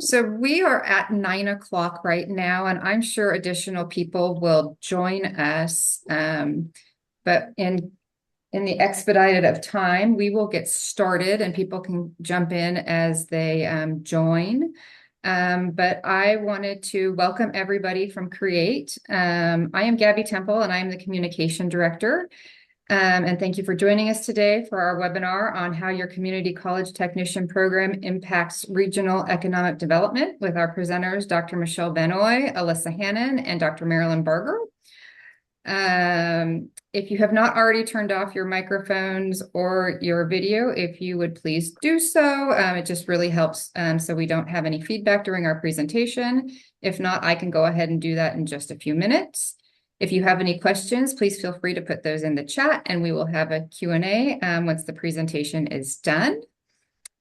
So we are at 9 o'clock right now, and I'm sure additional people will join us. But in the expedited of time, we will get started and people can jump in as they join. But I wanted to welcome everybody from Create. I am Gabby Temple and I am the communication director. And thank you for joining us today for our webinar on how your community college technician program impacts regional economic development with our presenters, Dr. Michelle Benoy, Alysa Hannon, and Dr. Marilyn Barger. If you have not already turned off your microphones or your video, if you would please do so. It just really helps so we don't have any feedback during our presentation. If not, I can go ahead and do that in just a few minutes. If you have any questions, please feel free to put those in the chat and we will have a Q&A once the presentation is done.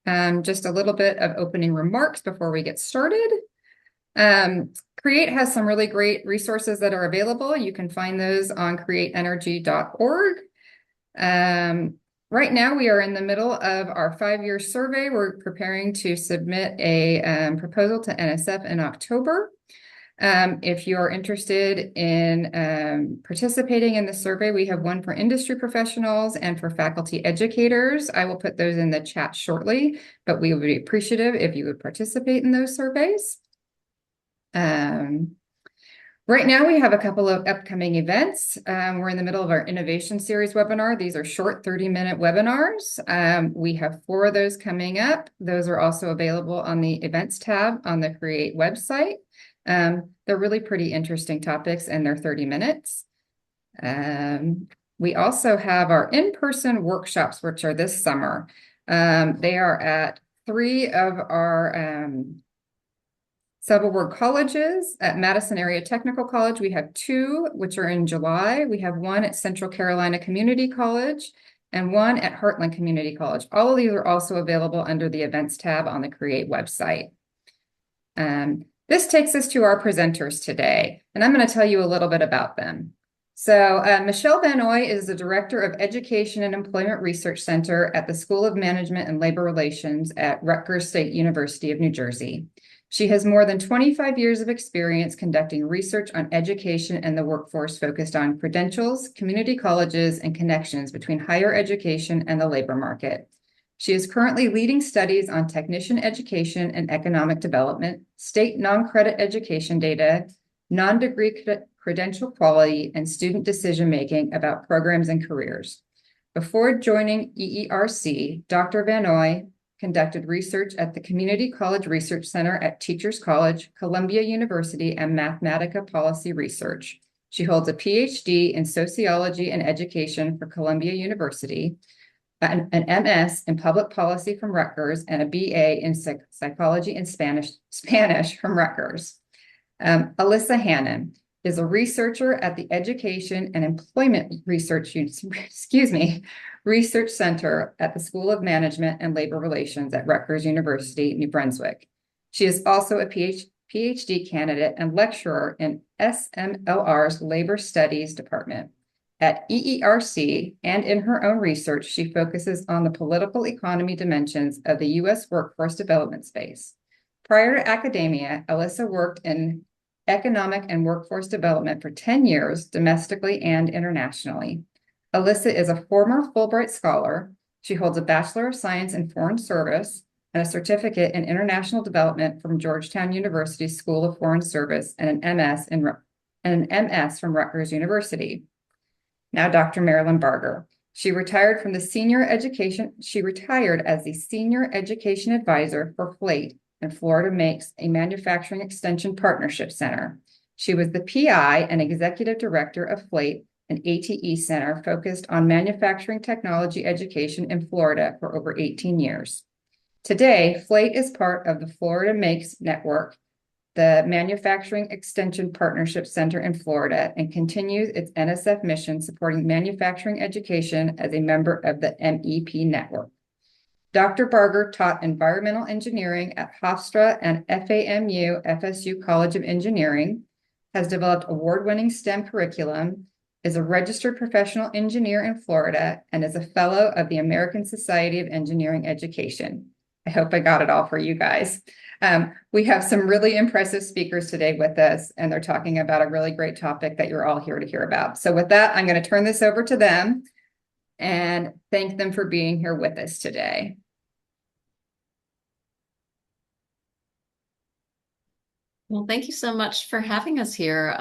Just a little bit of opening remarks before we get started. Create has some really great resources that are available. You can find those on createenergy.org. Right now, we are in the middle of our 5-year survey. We're preparing to submit a proposal to NSF in October. If you are interested in participating in the survey, we have one for industry professionals and for faculty educators. I will put those in the chat shortly, but we would be appreciative if you would participate in those surveys. Right now, we have a couple of upcoming events. We're in the middle of our innovation series webinar. These are short 30-minute webinars. We have 4 of those coming up. Those are also available on the events tab on the Create website. They're really pretty interesting topics and they're 30 minutes. We also have our in-person workshops, which are this summer. They are at 3 of our Sub-award colleges. At Madison Area Technical College, we have 2, which are in July. We have 1 at Central Carolina Community College and 1 at Heartland Community College. All of these are also available under the events tab on the Create website. This takes us to our presenters today, and I'm going to tell you a little bit about them. So Michelle Benoy is the Director of Education and Employment Research Center at the School of Management and Labor Relations at Rutgers State University of New Jersey. She has more than 25 years of experience conducting research on education and the workforce focused on credentials, community colleges, and connections between higher education and the labor market. She is currently leading studies on technician education and economic development, state non-credit education data, non-degree credential quality, and student decision-making about programs and careers. Before joining EERC, Dr. Benoy conducted research at the Community College Research Center at Teachers College, Columbia University, and Mathematica Policy Research. She holds a PhD in Sociology and Education for Columbia University, an MS in Public Policy from Rutgers, and a BA in Psychology and Spanish from Rutgers. Alysa Hannon is a researcher at the Education and Employment Research Center at the School of Management and Labor Relations at Rutgers University, New Brunswick. She is also a PhD candidate and lecturer in SMLR's Labor Studies Department. At EERC and in her own research, she focuses on the political economy dimensions of the U.S. workforce development space. Prior to academia, Alysa worked in economic and workforce development for 10 years, domestically and internationally. Alysa is a former Fulbright Scholar. She holds a Bachelor of Science in Foreign Service and a certificate in International Development from Georgetown University School of Foreign Service and an MS from Rutgers University. Now, Dr. Marilyn Barger. She retired as the Senior Education Advisor for FLATE, and Florida Makes, a manufacturing extension partnership center. She was the PI and executive director of FLATE, an ATE center focused on manufacturing technology education in Florida for over 18 years. Today, FLATE is part of the Florida Makes Network, the Manufacturing Extension Partnership Center in Florida, and continues its NSF mission supporting manufacturing education as a member of the MEP network. Dr. Barger taught environmental engineering at Hofstra and FAMU FSU College of Engineering, has developed award-winning STEM curriculum, is a registered professional engineer in Florida, and is a fellow of the American Society of Engineering Education. I hope I got it all for you guys. We have some really impressive speakers today with us, and they're talking about a really great topic that you're all here to hear about. So with that, I'm going to turn this over to them and thank them for being here with us today. Well, thank you so much for having us here.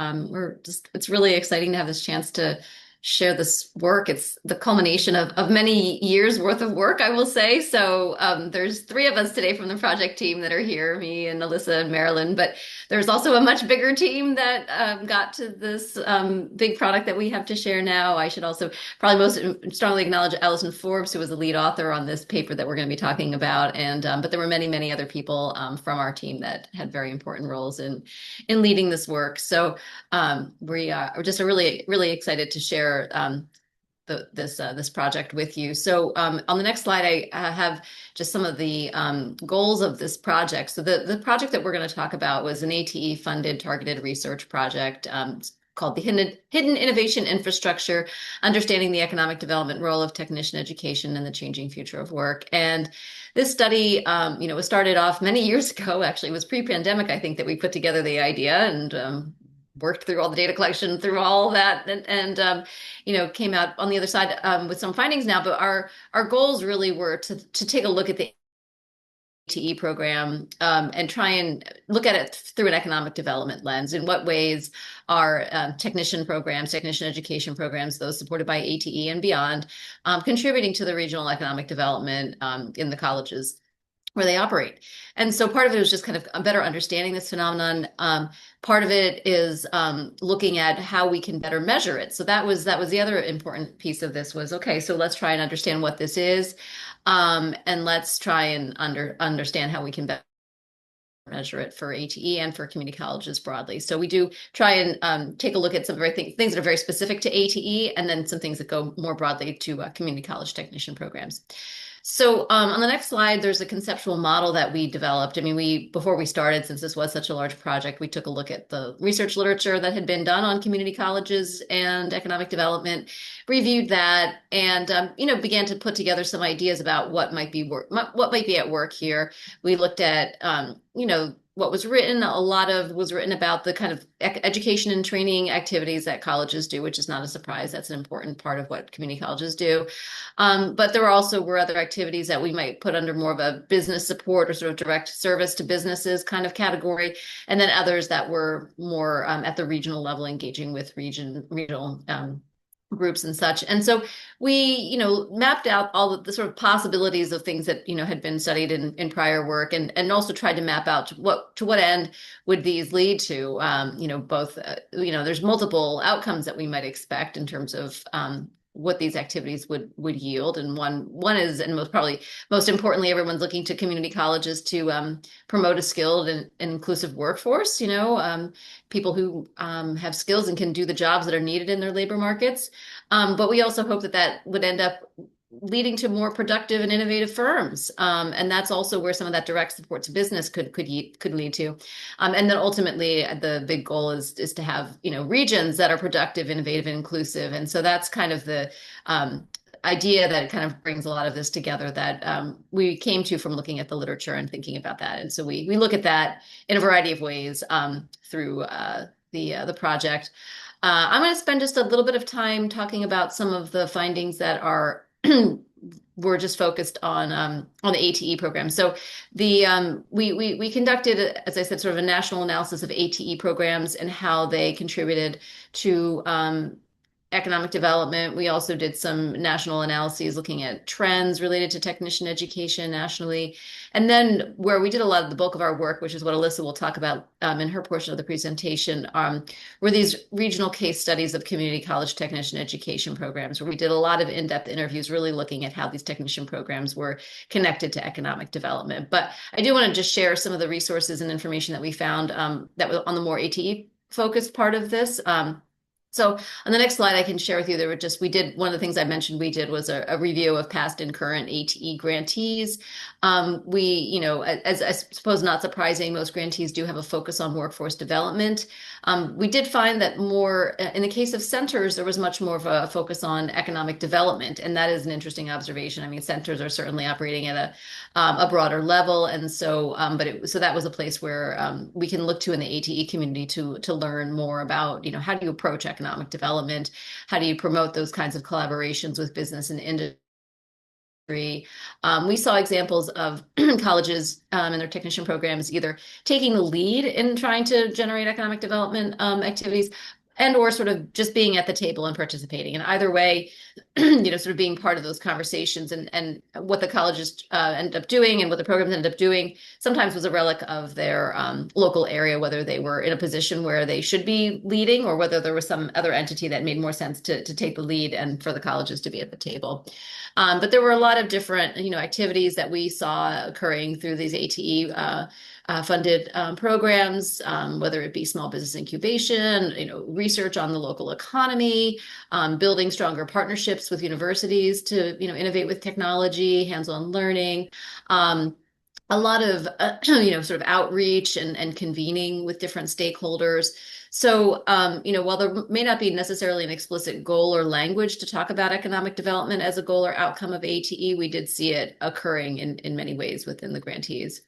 It's really exciting to have this chance to share this work. It's the culmination of many years worth of work, I will say. So there's three of us today from the project team that are here, me and Alysa and Marilyn, but there's also a much bigger team that got to this big product that we have to share now. I should also probably most strongly acknowledge Allison Forbes, who was the lead author on this paper that we're going to be talking about. And but there were many other people from our team that had very important roles in leading this work. So we're just really excited to share this project with you. So on the next slide, I have just some of the goals of this project. So the project that we're going to talk about was an ATE funded targeted research project called the Hidden Innovation Infrastructure, Understanding the Economic Development Role of Technician Education in the Changing Future of Work. And this study, was started off many years ago. Actually, it was pre-pandemic, I think, that we put together the idea and worked through all the data collection, through all that, and came out on the other side with some findings now. But our goals really were to take a look at the ATE program and try and look at it through an economic development lens. In what ways are technician education programs, those supported by ATE and beyond, contributing to the regional economic development in the colleges where they operate. And so part of it was just kind of better understanding this phenomenon. Part of it is looking at how we can better measure it. So that was the other important piece of this was, okay, so let's try and understand what this is. And let's try and understand how we can better measure it for ATE and for community colleges broadly. So we do try and take a look at some very things that are very specific to ATE, and then some things that go more broadly to community college technician programs. So on the next slide, there's a conceptual model that we developed. I mean, before we started, since this was such a large project, we took a look at the research literature that had been done on community colleges and economic development, reviewed that, and began to put together some ideas about what might be at work here. We looked at what was written. A lot of was written about the kind of education and training activities that colleges do, which is not a surprise. That's an important part of what community colleges do. But there were other activities that we might put under more of a business support or sort of direct service to businesses kind of category, and then others that were more at the regional level, engaging with regional groups and such. And so we, mapped out all the sort of possibilities of things that, had been studied in prior work, and also tried to map out to what end would these lead to, both, there's multiple outcomes that we might expect in terms of what these activities would yield. And one is, and most importantly, everyone's looking to community colleges to promote a skilled and inclusive workforce, people who have skills and can do the jobs that are needed in their labor markets. But we also hope that would end up leading to more productive and innovative firms. And that's also where some of that direct support to business could lead to. And then ultimately the big goal is to have, regions that are productive, innovative, and inclusive. And so that's kind of the idea that it kind of brings a lot of this together that we came to from looking at the literature and thinking about that. And so we look at that in a variety of ways through the project. I'm going to spend just a little bit of time talking about some of the findings that were just focused on the ATE program. So we conducted, as I said, sort of a national analysis of ATE programs and how they contributed to economic development. We also did some national analyses looking at trends related to technician education nationally. And then where we did a lot of the bulk of our work, which is what Alysa will talk about in her portion of the presentation, were these regional case studies of community college technician education programs, where we did a lot of in-depth interviews, really looking at how these technician programs were connected to economic development. But I do want to just share some of the resources and information that we found that was on the more ATE focused part of this. So on the next slide, I can share with you, we did, one of the things I mentioned we did was a review of past and current ATE grantees. As I suppose not surprising, most grantees do have a focus on workforce development. We did find that in the case of centers, there was much more of a focus on economic development. And that is an interesting observation. I mean, centers are certainly operating at a broader level. And so, so that was a place where we can look to in the ATE community to learn more about, how do you approach economic development? How do you promote those kinds of collaborations with business and industry? We saw examples of colleges and their technician programs either taking the lead in trying to generate economic development activities and or sort of just being at the table and participating. And either way, sort of being part of those conversations and what the colleges ended up doing and what the programs ended up doing sometimes was a relic of their local area, whether they were in a position where they should be leading or whether there was some other entity that made more sense to take the lead and for the colleges to be at the table. But there were a lot of different, activities that we saw occurring through these ATE funded programs, whether it be small business incubation, research on the local economy, building stronger partnerships with universities to, innovate with technology, hands-on learning, a lot of, sort of outreach and convening with different stakeholders. So, while there may not be necessarily an explicit goal or language to talk about economic development as a goal or outcome of ATE, we did see it occurring in many ways within the grantees.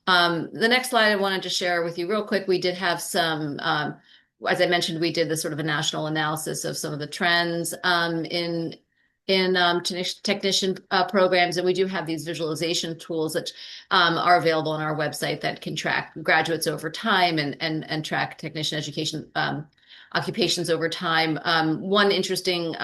The next slide I wanted to share with you real quick, we did have some, as I mentioned, we did this sort of a national analysis of some of the trends in technician programs, and we do have these visualization tools that are available on our website that can track graduates over time and track technician education occupations over time. One interesting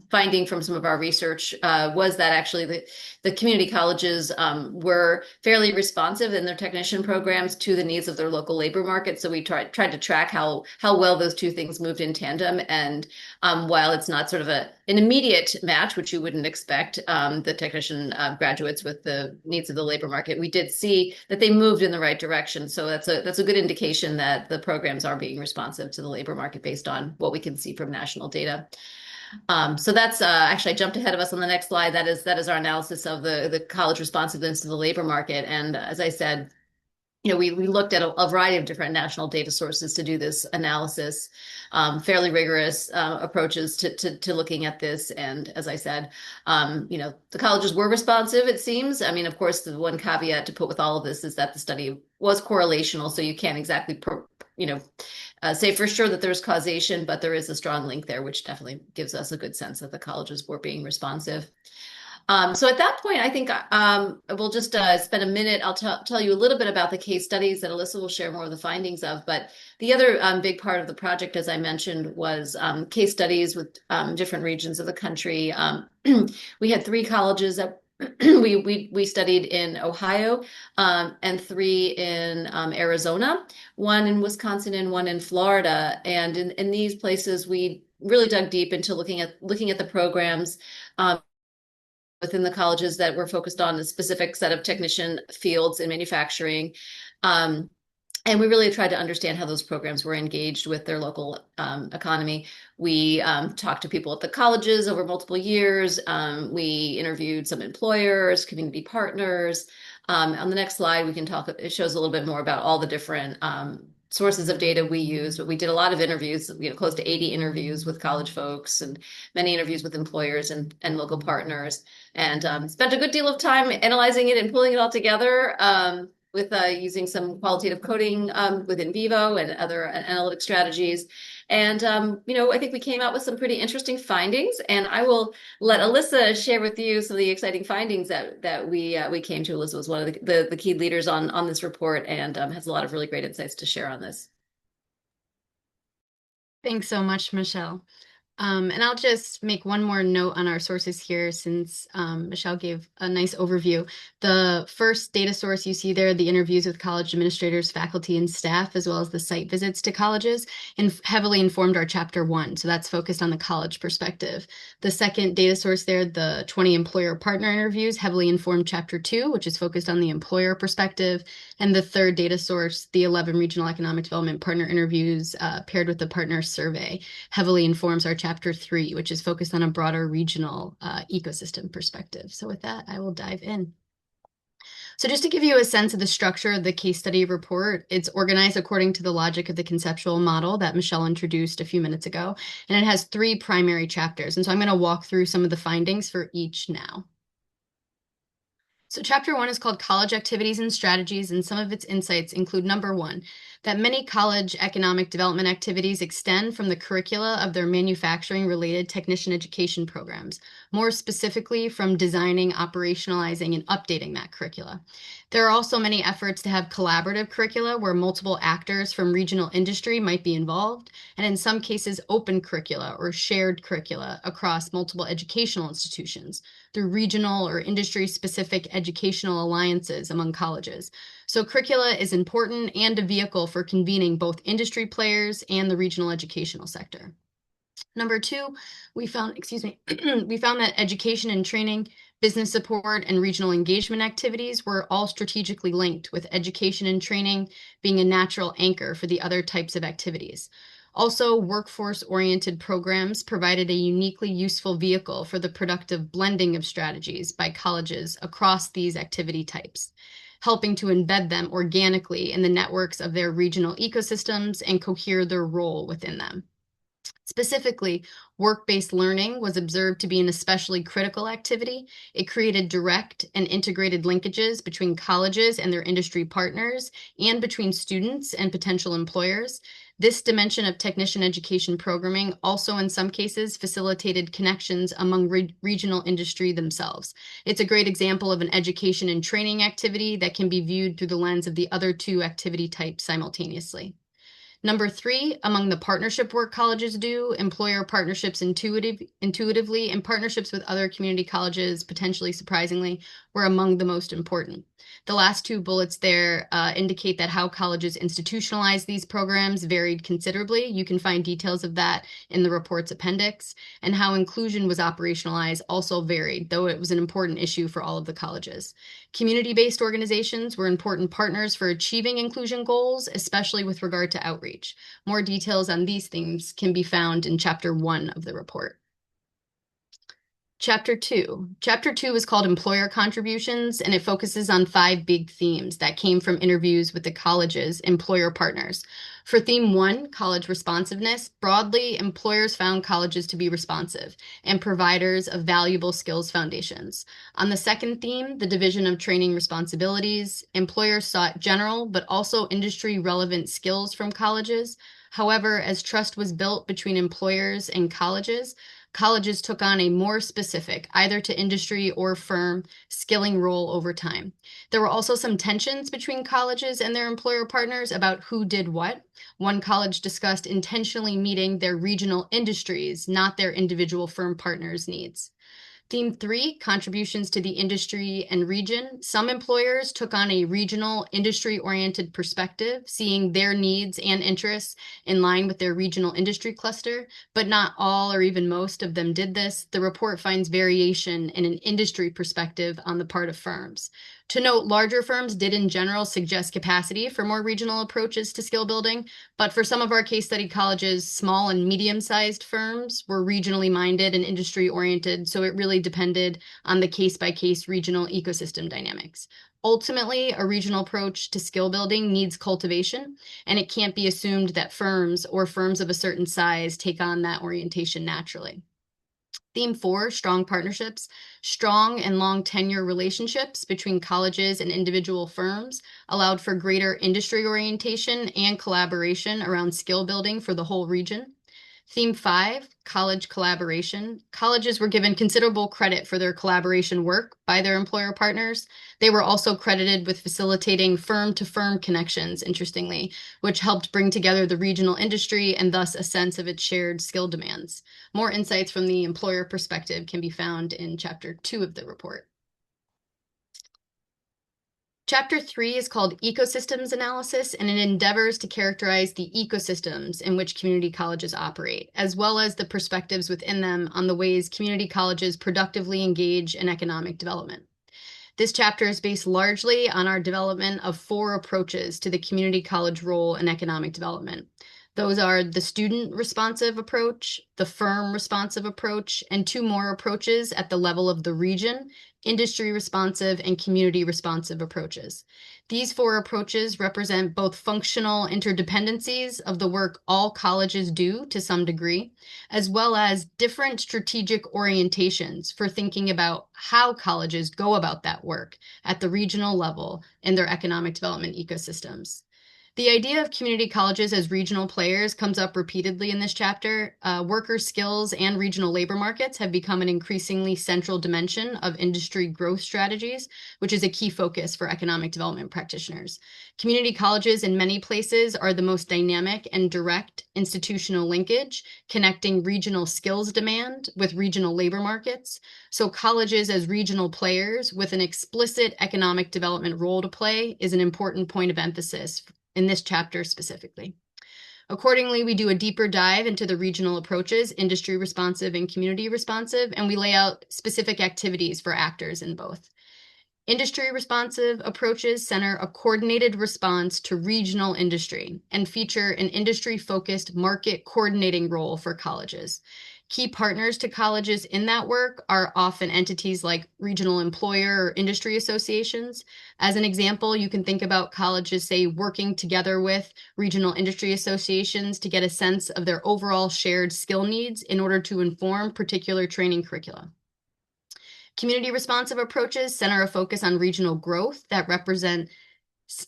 finding from some of our research was that actually the community colleges were fairly responsive in their technician programs to the needs of their local labor market. So we tried to track how well those two things moved in tandem. And while it's not sort of an immediate match, which you wouldn't expect, the technician graduates with the needs of the labor market, we did see that they moved in the right direction. So that's a good indication that the programs are being responsive to the labor market based on what we can see from national data. So that's actually, I jumped ahead of us on the next slide. That is our analysis of the college responsiveness to the labor market. And as I said, we looked at a variety of different national data sources to do this analysis, fairly rigorous approaches to looking at this. And as I said, the colleges were responsive, it seems. I mean, of course, the one caveat to put with all of this is that the study was correlational, so you can't exactly say for sure that there's causation, but there is a strong link there, which definitely gives us a good sense that the colleges were being responsive. So at that point, I think we'll just spend a minute. I'll tell you a little bit about the case studies that Alysa will share more of the findings of. But the other big part of the project, as I mentioned, was case studies with different regions of the country. We had 3 colleges that we studied in Ohio and 3 in Arizona, 1 in Wisconsin and 1 in Florida. And in these places, we really dug deep into looking at the programs within the colleges that were focused on a specific set of technician fields in manufacturing. And we really tried to understand how those programs were engaged with their local economy. We talked to people at the colleges over multiple years. We interviewed some employers, community partners. On the next slide, we can talk, it shows a little bit more about all the different sources of data we used. But we did a lot of interviews, close to 80 interviews with college folks and many interviews with employers and local partners, and spent a good deal of time analyzing it and pulling it all together with using some qualitative coding with in vivo and other analytic strategies. And, I think we came out with some pretty interesting findings, and I will let Alysa share with you some of the exciting findings that we came to. Alysa was one of the key leaders on this report and has a lot of really great insights to share on this. Thanks so much, Michelle. And I'll just make one more note on our sources here since Michelle gave a nice overview. The first data source you see there, the interviews with college administrators, faculty, and staff, as well as the site visits to colleges, heavily informed our chapter 1. So that's focused on the college perspective. The second data source there, the 20 employer partner interviews, heavily informed chapter 2, which is focused on the employer perspective. And the third data source, the 11 regional economic development partner interviews paired with the partner survey, heavily informs our chapter 3, which is focused on a broader regional ecosystem perspective. So with that, I will dive in. So just to give you a sense of the structure of the case study report, it's organized according to the logic of the conceptual model that Michelle introduced a few minutes ago, and it has 3 primary chapters. And so I'm going to walk through some of the findings for each now. So chapter 1 is called College Activities and Strategies, and some of its insights include number 1, that many college economic development activities extend from the curricula of their manufacturing-related technician education programs, more specifically from designing, operationalizing, and updating that curricula. There are also many efforts to have collaborative curricula where multiple actors from regional industry might be involved, and in some cases open curricula or shared curricula across multiple educational institutions through regional or industry-specific educational alliances among colleges. So curricula is important and a vehicle for convening both industry players and the regional educational sector. Number 2, we found that education and training, business support, and regional engagement activities were all strategically linked, with education and training being a natural anchor for the other types of activities. Also, workforce-oriented programs provided a uniquely useful vehicle for the productive blending of strategies by colleges across these activity types, helping to embed them organically in the networks of their regional ecosystems and cohere their role within them. Specifically, work-based learning was observed to be an especially critical activity. It created direct and integrated linkages between colleges and their industry partners and between students and potential employers. This dimension of technician education programming also in some cases facilitated connections among regional industry themselves. It's a great example of an education and training activity that can be viewed through the lens of the other 2 activity types simultaneously. Number 3, among the partnership work colleges do, employer partnerships intuitively and partnerships with other community colleges, potentially surprisingly, were among the most important. The last 2 bullets there indicate that how colleges institutionalize these programs varied considerably. You can find details of that in the report's appendix, and how inclusion was operationalized also varied, though it was an important issue for all of the colleges. Community-based organizations were important partners for achieving inclusion goals, especially with regard to outreach. More details on these themes can be found in Chapter 1 of the report. Chapter 2. Chapter 2 is called Employer Contributions, and it focuses on 5 big themes that came from interviews with the college's employer partners. For theme 1, college responsiveness, broadly, employers found colleges to be responsive and providers of valuable skills foundations. On the second theme, the division of training responsibilities, employers sought general but also industry-relevant skills from colleges. However, as trust was built between employers and colleges took on a more specific, either to industry or firm, skilling role over time. There were also some tensions between colleges and their employer partners about who did what. One college discussed intentionally meeting their regional industries, not their individual firm partners' needs. Theme 3, contributions to the industry and region. Some employers took on a regional, industry-oriented perspective, seeing their needs and interests in line with their regional industry cluster, but not all or even most of them did this. The report finds variation in an industry perspective on the part of firms. To note, larger firms did in general suggest capacity for more regional approaches to skill building, but for some of our case study colleges, small and medium-sized firms were regionally minded and industry-oriented, so it really depended on the case-by-case regional ecosystem dynamics. Ultimately, a regional approach to skill building needs cultivation, and it can't be assumed that firms or firms of a certain size take on that orientation naturally. Theme 4, strong partnerships. Strong and long tenure relationships between colleges and individual firms allowed for greater industry orientation and collaboration around skill building for the whole region. Theme 5, college collaboration. Colleges were given considerable credit for their collaboration work by their employer partners. They were also credited with facilitating firm-to-firm connections, interestingly, which helped bring together the regional industry and thus a sense of its shared skill demands. More insights from the employer perspective can be found in Chapter 2 of the report. Chapter 3 is called Ecosystems Analysis, and it endeavors to characterize the ecosystems in which community colleges operate, as well as the perspectives within them on the ways community colleges productively engage in economic development. This chapter is based largely on our development of 4 approaches to the community college role in economic development. Those are the student responsive approach, the firm responsive approach, and 2 more approaches at the level of the region, industry responsive and community responsive approaches. These 4 approaches represent both functional interdependencies of the work all colleges do to some degree, as well as different strategic orientations for thinking about how colleges go about that work at the regional level in their economic development ecosystems. The idea of community colleges as regional players comes up repeatedly in this chapter. Worker skills and regional labor markets have become an increasingly central dimension of industry growth strategies, which is a key focus for economic development practitioners. Community colleges in many places are the most dynamic and direct institutional linkage, connecting regional skills demand with regional labor markets. So colleges as regional players with an explicit economic development role to play is an important point of emphasis in this chapter specifically. Accordingly, we do a deeper dive into the regional approaches, industry responsive and community responsive, and we lay out specific activities for actors in both. Industry responsive approaches center a coordinated response to regional industry and feature an industry-focused market coordinating role for colleges. Key partners to colleges in that work are often entities like regional employer or industry associations. As an example, you can think about colleges, say, working together with regional industry associations to get a sense of their overall shared skill needs in order to inform particular training curricula. Community responsive approaches center a focus on regional growth that represent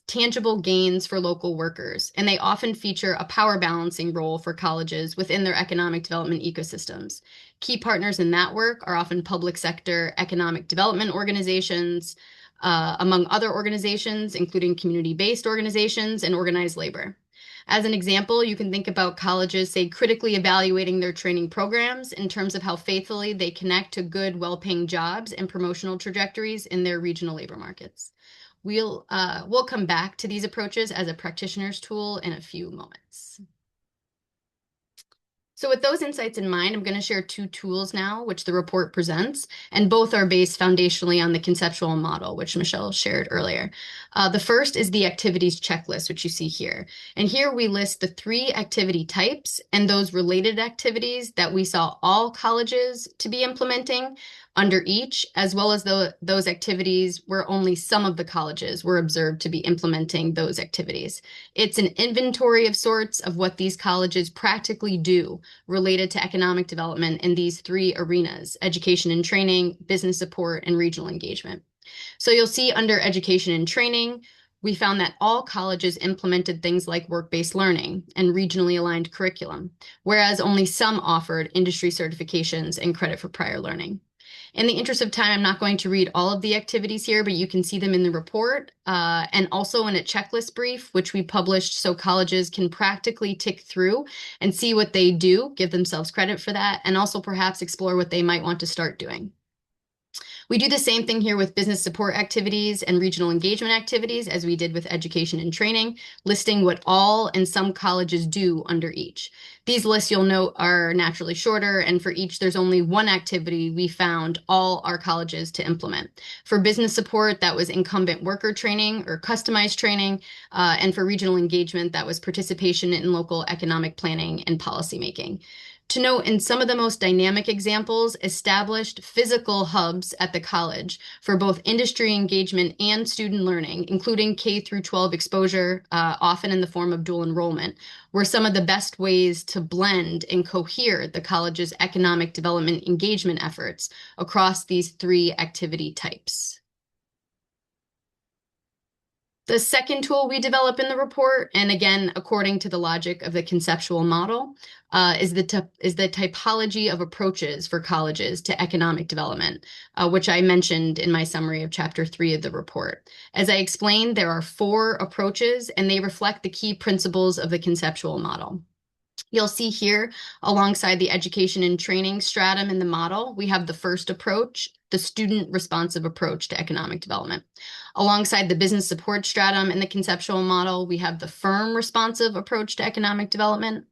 tangible gains for local workers, and they often feature a power balancing role for colleges within their economic development ecosystems. Key partners in that work are often public sector economic development organizations, among other organizations, including community-based organizations and organized labor. As an example, you can think about colleges, say, critically evaluating their training programs in terms of how faithfully they connect to good, well-paying jobs and promotional trajectories in their regional labor markets. We'll come back to these approaches as a practitioner's tool in a few moments. So with those insights in mind, I'm going to share 2 tools now, which the report presents, and both are based foundationally on the conceptual model, which Michelle shared earlier. The first is the activities checklist, which you see here. And here we list the 3 activity types and those related activities that we saw all colleges to be implementing under each, as well as those activities where only some of the colleges were observed to be implementing those activities. It's an inventory of sorts of what these colleges practically do related to economic development in these 3 arenas: education and training, business support, and regional engagement. So you'll see under education and training, we found that all colleges implemented things like work-based learning and regionally aligned curriculum, whereas only some offered industry certifications and credit for prior learning. In the interest of time, I'm not going to read all of the activities here, but you can see them in the report and also in a checklist brief, which we published so colleges can practically tick through and see what they do, give themselves credit for that, and also perhaps explore what they might want to start doing. We do the same thing here with business support activities and regional engagement activities as we did with education and training, listing what all and some colleges do under each. These lists, you'll note, are naturally shorter, and for each there's only 1 activity we found all our colleges to implement. For business support, that was incumbent worker training or customized training, and for regional engagement, that was participation in local economic planning and policymaking. To note, in some of the most dynamic examples, established physical hubs at the college for both industry engagement and student learning, including K through 12 exposure, often in the form of dual enrollment, were some of the best ways to blend and cohere the college's economic development engagement efforts across these 3 activity types. The second tool we develop in the report, and again, according to the logic of the conceptual model, is the typology of approaches for colleges to economic development, which I mentioned in my summary of Chapter 3 of the report. As I explained, there are 4 approaches, and they reflect the key principles of the conceptual model. You'll see here, alongside the education and training stratum in the model, we have the first approach, the student responsive approach to economic development. Alongside the business support stratum in the conceptual model, we have the firm responsive approach to economic development.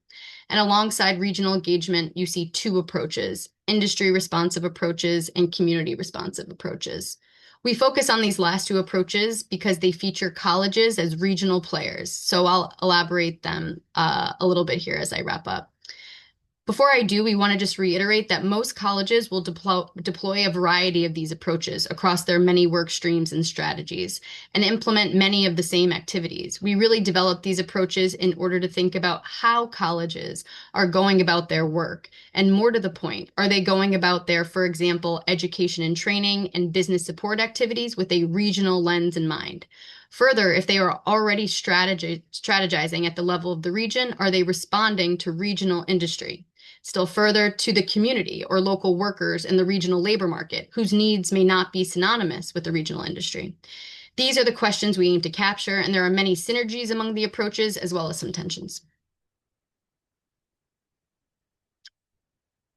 And alongside regional engagement, you see 2 approaches, industry responsive approaches and community responsive approaches. We focus on these last 2 approaches because they feature colleges as regional players. So I'll elaborate them a little bit here as I wrap up. Before I do, we want to just reiterate that most colleges will deploy a variety of these approaches across their many work streams and strategies and implement many of the same activities. We really develop these approaches in order to think about how colleges are going about their work. And more to the point, are they going about their, for example, education and training and business support activities with a regional lens in mind? Further, if they are already strategizing at the level of the region, are they responding to regional industry? Still further, to the community or local workers in the regional labor market, whose needs may not be synonymous with the regional industry. These are the questions we aim to capture, and there are many synergies among the approaches as well as some tensions.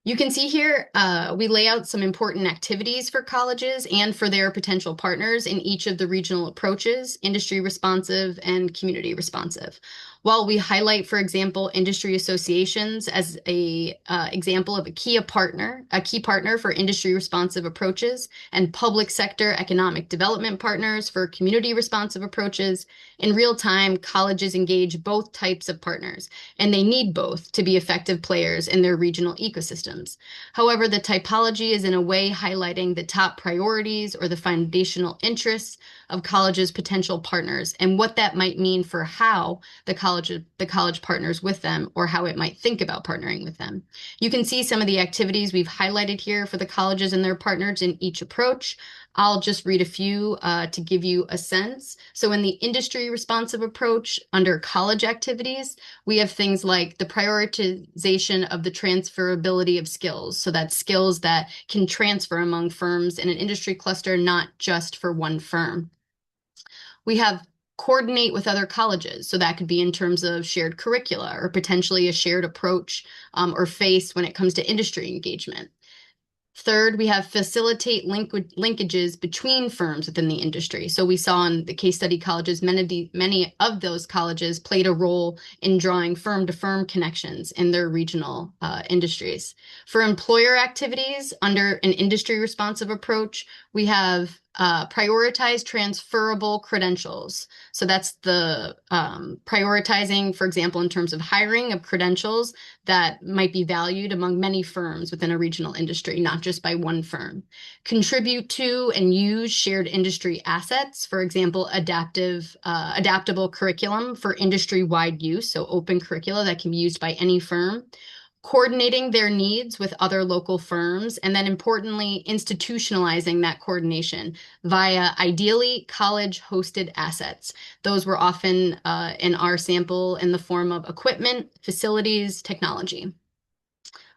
You can see here, we lay out some important activities for colleges and for their potential partners in each of the regional approaches, industry responsive and community responsive. While we highlight, for example, industry associations as a example of a key partner for industry responsive approaches, and public sector economic development partners for community responsive approaches, in real time, colleges engage both types of partners, and they need both to be effective players in their regional ecosystems. However, the typology is in a way highlighting the top priorities or the foundational interests of colleges' potential partners and what that might mean for how the college partners with them, or how it might think about partnering with them. You can see some of the activities we've highlighted here for the colleges and their partners in each approach. I'll just read a few to give you a sense. So in the industry responsive approach under college activities, we have things like the prioritization of the transferability of skills. So that's skills that can transfer among firms in an industry cluster, not just for one firm. We have coordinate with other colleges. So that could be in terms of shared curricula or potentially a shared approach or face when it comes to industry engagement. Third, we have facilitate linkages between firms within the industry. So we saw in the case study colleges, many of those colleges played a role in drawing firm-to-firm connections in their regional industries. For employer activities under an industry responsive approach, we have prioritize transferable credentials. So that's the prioritizing, for example, in terms of hiring of credentials that might be valued among many firms within a regional industry, not just by one firm. Contribute to and use shared industry assets, for example, adaptable curriculum for industry-wide use, so open curricula that can be used by any firm. Coordinating their needs with other local firms, and then importantly, institutionalizing that coordination via ideally college-hosted assets. Those were often in our sample in the form of equipment, facilities, technology.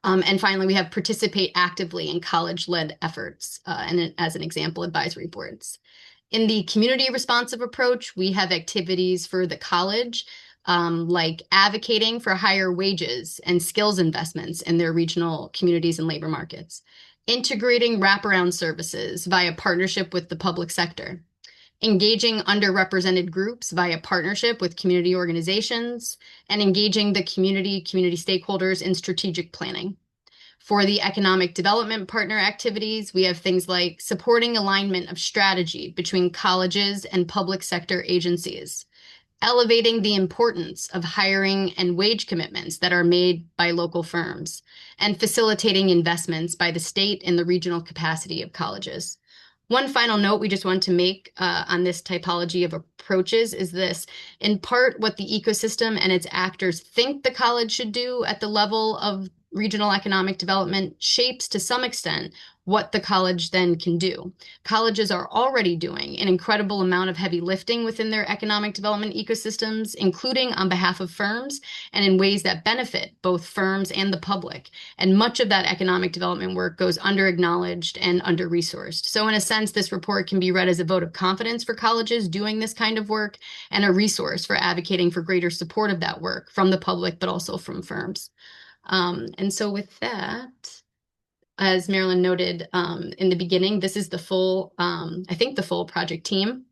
And finally, we have participate actively in college-led efforts, and as an example, advisory boards. In the community responsive approach, we have activities for the college, like advocating for higher wages and skills investments in their regional communities and labor markets, integrating wraparound services via partnership with the public sector, engaging underrepresented groups via partnership with community organizations, and engaging the community stakeholders in strategic planning. For the economic development partner activities, we have things like supporting alignment of strategy between colleges and public sector agencies, elevating the importance of hiring and wage commitments that are made by local firms, and facilitating investments by the state in the regional capacity of colleges. One final note we just want to make on this typology of approaches is this: in part, what the ecosystem and its actors think the college should do at the level of regional economic development shapes to some extent what the college then can do. Colleges are already doing an incredible amount of heavy lifting within their economic development ecosystems, including on behalf of firms and in ways that benefit both firms and the public. And much of that economic development work goes under-acknowledged and under-resourced. So in a sense, this report can be read as a vote of confidence for colleges doing this kind of work and a resource for advocating for greater support of that work from the public, but also from firms. And so with that, as Marilyn noted in the beginning, this is the full, I think the full project team.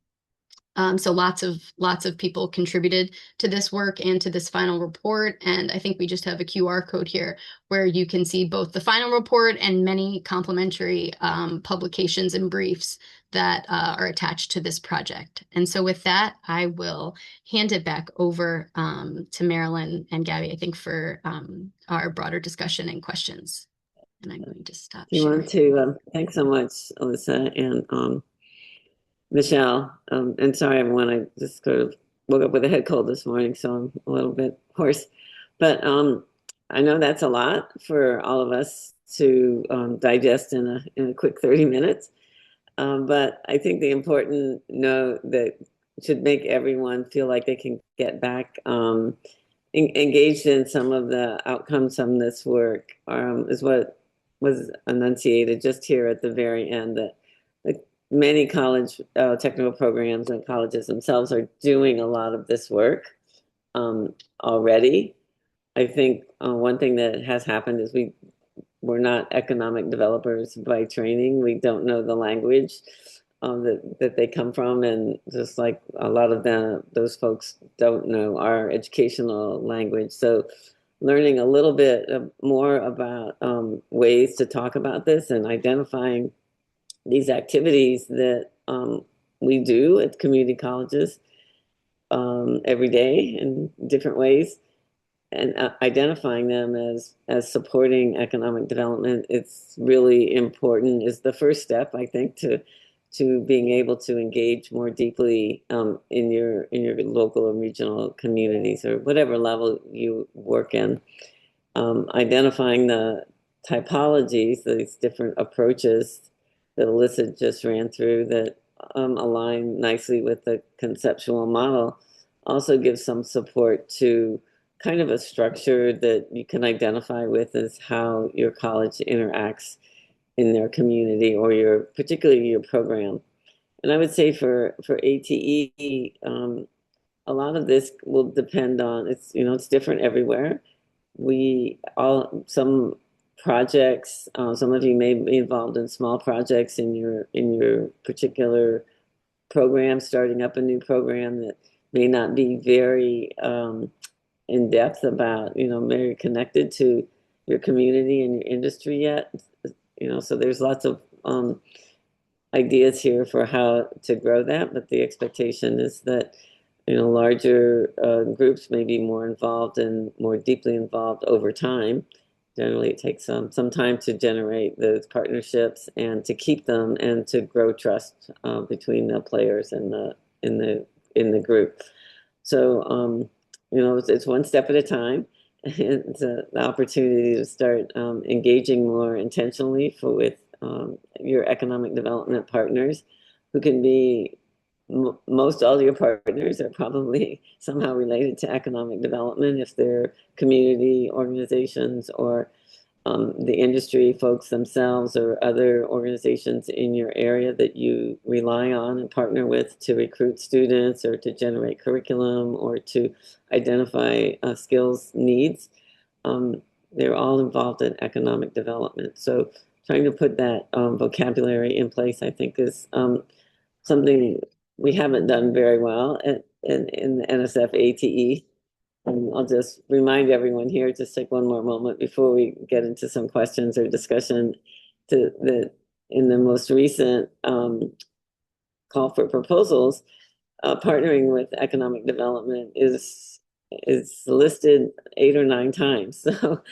So lots of people contributed to this work and to this final report. And I think we just have a QR code here where you can see both the final report and many complementary publications and briefs that are attached to this project. And so with that, I will hand it back over to Marilyn and Gabby, I think, for our broader discussion and questions. And I'm going to stop sharing. Thanks so much, Alysa and Michelle. And sorry, everyone, I just sort of woke up with a head cold this morning, so I'm a little bit hoarse. But I know that's a lot for all of us to digest in a quick 30 minutes. But I think the important note that should make everyone feel like they can get back engaged in some of the outcomes from this work is what was enunciated just here at the very end, that many college technical programs and colleges themselves are doing a lot of this work already. I think one thing that has happened is we're not economic developers by training. We don't know the language that they come from, and just like a lot of those folks don't know our educational language. So learning a little bit more about ways to talk about this and identifying these activities that we do at community colleges every day in different ways, and identifying them as supporting economic development. It's really important, is the first step, I think, to being able to engage more deeply in your local or regional communities or whatever level you work in. Identifying the typologies, these different approaches that Alysa just ran through that align nicely with the conceptual model, also gives some support to kind of a structure that you can identify with as how your college interacts in their community or particularly your program. And I would say for ATE, a lot of this will depend on, it's different everywhere. Some projects, some of you may be involved in small projects in your particular program, starting up a new program that may not be very in depth about, very connected to your community and your industry yet. So there's lots of ideas here for how to grow that, but the expectation is that larger groups may be more involved and more deeply involved over time. Generally, it takes some time to generate those partnerships and to keep them and to grow trust between the players and in the group. So it's one step at a time. It's the opportunity to start engaging more intentionally with your economic development partners, who can be most all your partners are probably somehow related to economic development, if they're community organizations or the industry folks themselves or other organizations in your area that you rely on and partner with to recruit students or to generate curriculum or to identify skills needs. They're all involved in economic development. So trying to put that vocabulary in place, I think, is something we haven't done very well in the NSF ATE. And I'll just remind everyone here, just take one more moment before we get into some questions or discussion, that in the most recent call for proposals, partnering with economic development is listed 8 or 9 times. So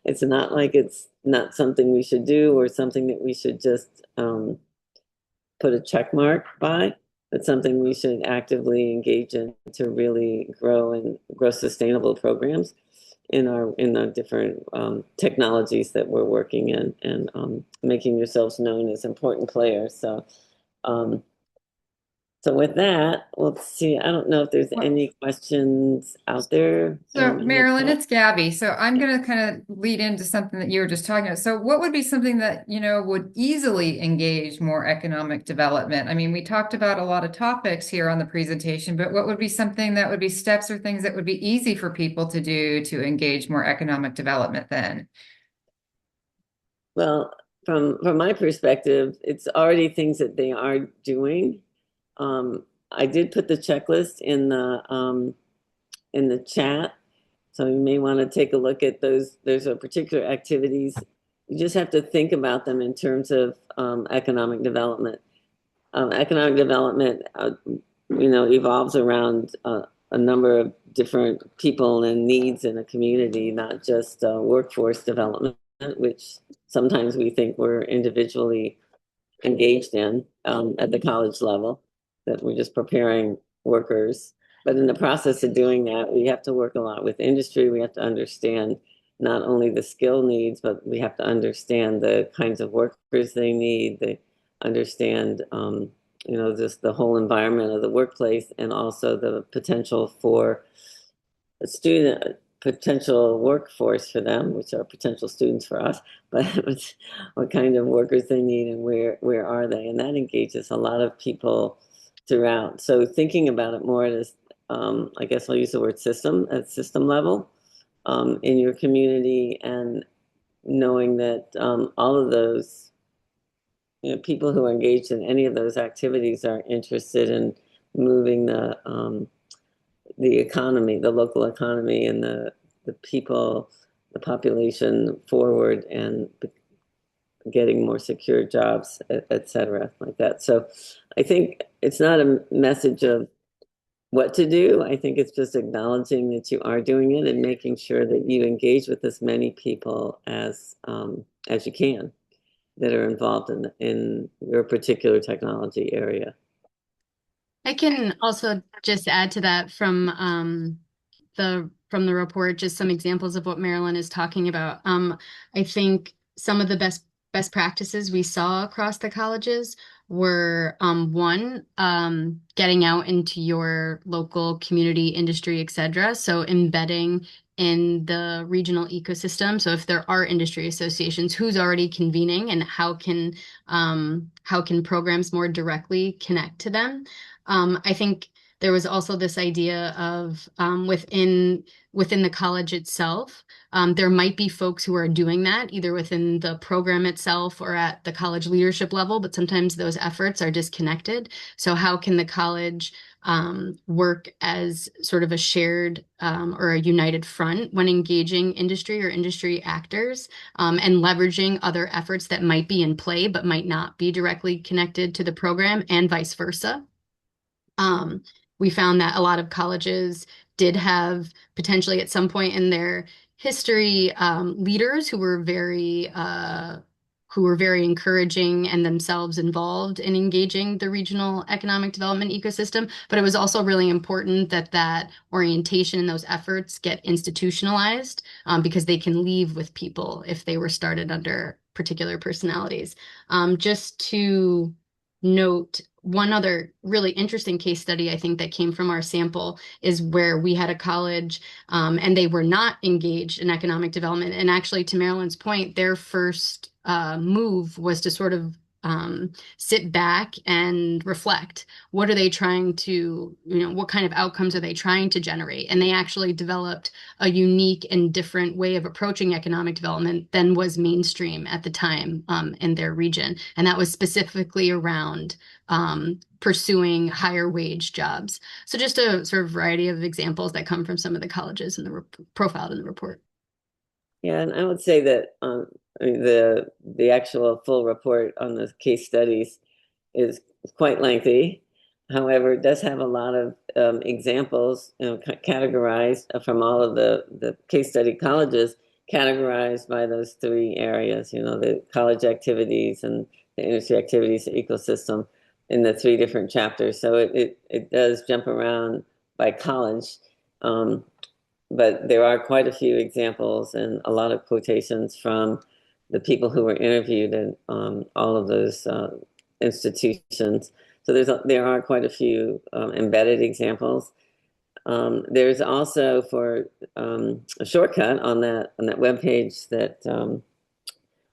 it's not like it's not something we should do or something that we should just put a check mark by. It's something we should actively engage in to really grow sustainable programs. in the different technologies that we're working in, and making yourselves known as important players. So so with that, let's see. I don't know if there's any questions out there. So in the Marilyn, chat. it's Gabby. So I'm going to kind of lead into something that you were just talking about. So what would be something that, would easily engage more economic development? I mean, we talked about a lot of topics here on the presentation, but what would be something that would be steps or things that would be easy for people to do to engage more economic development then? Well, from my perspective, it's already things that they are doing. I did put the checklist in the chat, so you may want to take a look at those. There's a particular activities. You just have to think about them in terms of economic development. Economic development, evolves around a number of different people and needs in a community, not just workforce development, which sometimes we think we're individually engaged in at the college level, that we're just preparing workers. But in the process of doing that, we have to work a lot with industry. We have to understand not only the skill needs, but we have to understand the kinds of workers they need. They understand, just the whole environment of the workplace, and also the potential for a student, potential workforce for them, which are potential students for us, but what kind of workers they need, and where are they? And that engages a lot of people throughout. So thinking about it more as, I guess I'll use the word system, at system level, in your community, and knowing that all of those, people who are engaged in any of those activities are interested in moving the economy, the local economy, and the people, the population forward, and getting more secure jobs, et cetera, like that. So I think it's not a message of what to do. I think it's just acknowledging that you are doing it and making sure that you engage with as many people as you can that are involved in your particular technology area. I can also just add to that from the report, just some examples of what Marilyn is talking about. I think some of the best practices we saw across the colleges were one, getting out into your local community, industry, etc. So embedding in the regional ecosystem. So if there are industry associations, who's already convening, and how can programs more directly connect to them? I think there was also this idea of within the college itself, there might be folks who are doing that either within the program itself or at the college leadership level, but sometimes those efforts are disconnected. So how can the college work as sort of a shared or a united front when engaging industry or industry actors, and leveraging other efforts that might be in play but might not be directly connected to the program, and vice versa? We found that a lot of colleges did have potentially at some point in their history leaders who were very encouraging and themselves involved in engaging the regional economic development ecosystem. But it was also really important that that orientation and those efforts get institutionalized, because they can leave with people if they were started under particular personalities. Just to note, one other really interesting case study I think that came from our sample is where we had a college, and they were not engaged in economic development. And actually, to Marilyn's point, their first move was to sort of sit back and reflect. What are they trying to, what kind of outcomes are they trying to generate? And they actually developed a unique and different way of approaching economic development than was mainstream at the time in their region. And that was specifically around pursuing higher wage jobs. So just a sort of variety of examples that come from some of the colleges in the profiled in the report. Yeah, and I would say that the actual full report on the case studies is quite lengthy. However, it does have a lot of examples, categorized from all of the case study colleges, categorized by those three areas. The college activities and the industry activities, the ecosystem, in the three different chapters. So it does jump around by college. but there are quite a few examples and a lot of quotations from the people who were interviewed in all of those institutions. So there are quite a few embedded examples. There's also for a shortcut on that web page that